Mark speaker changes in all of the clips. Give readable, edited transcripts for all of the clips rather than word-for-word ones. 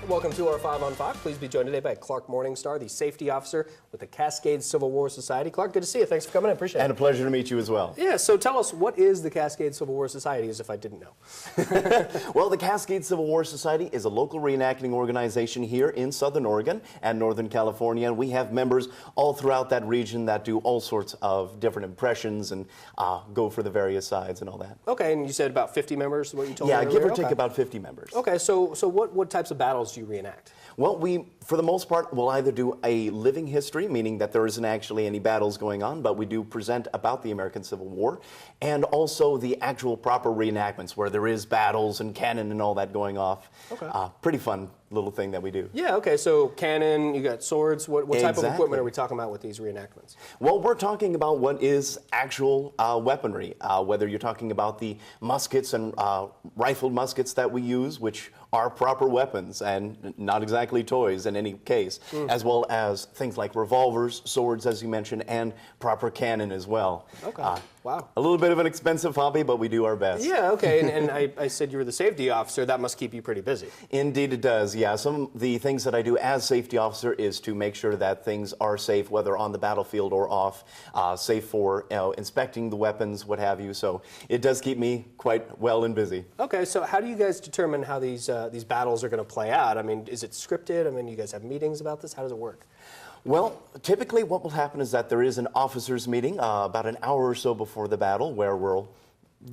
Speaker 1: Welcome to our 5 on 5. Please be joined today by Clark Morningstar, the safety officer with the Cascade Civil War Society. Clark, good to see you. Thanks for coming in. Appreciate it.
Speaker 2: And a pleasure to meet you as well.
Speaker 1: Yeah, so tell us, what is the Cascade Civil War Society, as if I didn't know?
Speaker 2: Well, the Cascade Civil War Society is a local reenacting organization here in Southern Oregon and Northern California. And we have members all throughout that region that do all sorts of different impressions and go for the various sides and all that.
Speaker 1: Okay, and you said about 50 members, what you told me
Speaker 2: Yeah,
Speaker 1: earlier?
Speaker 2: give or take about 50 members.
Speaker 1: Okay, so what types of battles do you reenact?
Speaker 2: Well, we, for the most part, will either do a living history, meaning that there isn't actually any battles going on, but we do present about the American Civil War, and also the actual proper reenactments, where there is battles and cannon and all that going off.
Speaker 1: Okay.
Speaker 2: Pretty fun little thing that we do.
Speaker 1: Yeah, okay, so cannon, you got swords. What type of
Speaker 2: Exactly.
Speaker 1: equipment are we talking about with these reenactments?
Speaker 2: Well, we're talking about what is actual weaponry, whether you're talking about the muskets and rifled muskets that we use, which are proper weapons and not exactly toys in any case, as well as things like revolvers, swords, as you mentioned, and proper cannon as well.
Speaker 1: Okay, wow.
Speaker 2: A little bit of an expensive hobby, but we do our best.
Speaker 1: Yeah, okay, and I said you were the safety officer. That must keep you pretty busy.
Speaker 2: Indeed it does, yeah. Some of the things that I do as safety officer is to make sure that things are safe, whether on the battlefield or off, safe for inspecting the weapons, what have you. So it does keep me quite well and busy.
Speaker 1: Okay, so how do you guys determine how these battles are going to play out? I mean, is it scripted? I mean, you guys have meetings about this? How does it work?
Speaker 2: Well, typically what will happen is that there is an officers meeting about an hour or so before the battle, where we'll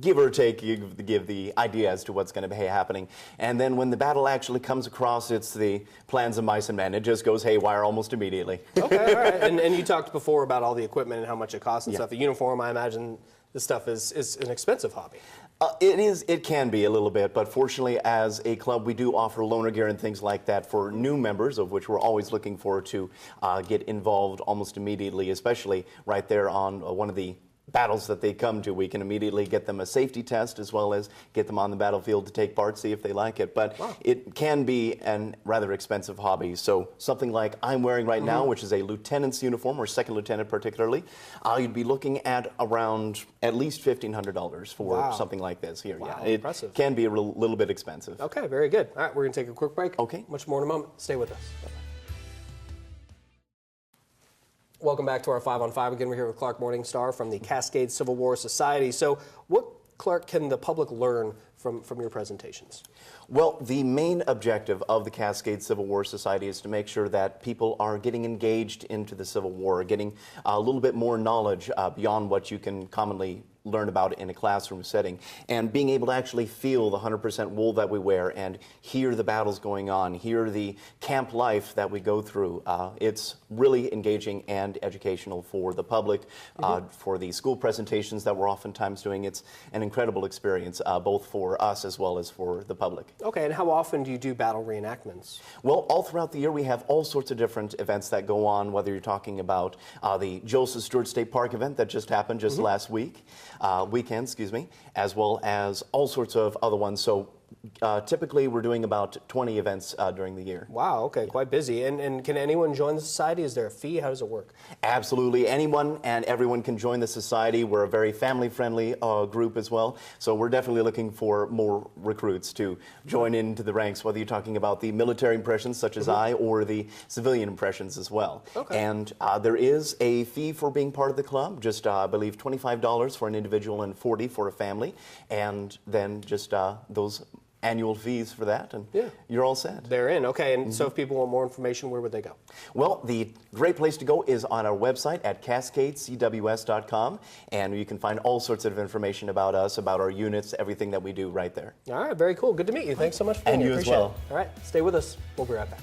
Speaker 2: give or take give the idea as to what's going to be happening. And then when the battle actually comes across, it's the plans of mice and men. It just goes haywire almost immediately.
Speaker 1: Okay, all right. And you talked before about all the equipment and how much it costs and
Speaker 2: Yeah.
Speaker 1: stuff. The uniform, I imagine this stuff is an expensive hobby.
Speaker 2: It can be a little bit, but fortunately as a club we do offer loaner gear and things like that for new members, of which we're always looking for to get involved almost immediately, especially right there on one of the battles that they come to. We can immediately get them a safety test as well as get them on the battlefield to take part, see if they like it. But
Speaker 1: Wow.
Speaker 2: It can be a rather expensive hobby. So something like I'm wearing right now, which is a lieutenant's uniform, or second lieutenant particularly, you'd be looking at around at least $1,500 for
Speaker 1: Wow.
Speaker 2: something like this here.
Speaker 1: Wow,
Speaker 2: Yeah, it
Speaker 1: impressive.
Speaker 2: can be a little bit expensive.
Speaker 1: Okay, very good. All right, we're going to take a quick break.
Speaker 2: Okay.
Speaker 1: Much more in a moment. Stay with us. Welcome back to our 5 on 5. Again, we're here with Clark Morningstar from the Cascade Civil War Society. So what, Clark, can the public learn from your presentations?
Speaker 2: Well, the main objective of the Cascade Civil War Society is to make sure that people are getting engaged into the Civil War, getting a little bit more knowledge beyond what you can commonly learn about in a classroom setting, and being able to actually feel the 100% wool that we wear and hear the battles going on, hear the camp life that we go through. It's really engaging and educational for the public, for the school presentations that we're oftentimes doing. It's an incredible experience, both for us as well as for the public.
Speaker 1: Okay, and how often do you do battle reenactments?
Speaker 2: Well, all throughout the year we have all sorts of different events that go on, whether you're talking about the Joseph Stewart State Park event that just happened just last weekend, as well as all sorts of other ones. So typically we're doing about 20 events during the year.
Speaker 1: Wow, okay, quite busy. And can anyone join the society? Is there a fee? How does it work?
Speaker 2: Absolutely. Anyone and everyone can join the society. We're a very family-friendly group as well. So we're definitely looking for more recruits to join into the ranks, whether you're talking about the military impressions such as I, or the civilian impressions as well.
Speaker 1: Okay.
Speaker 2: And there is a fee for being part of the club, just I believe $25 for an individual and $40 for a family. And then just those annual fees for that, and you're all set.
Speaker 1: They're in, okay. And so if people want more information, where would they go?
Speaker 2: Well, the great place to go is on our website at cascadecws.com, and you can find all sorts of information about us, about our units, everything that we do right there.
Speaker 1: All right, very cool. Good to meet you. Thanks so much for being
Speaker 2: And
Speaker 1: here.
Speaker 2: you as
Speaker 1: Appreciate
Speaker 2: well.
Speaker 1: it. All right, stay with us. We'll be right back.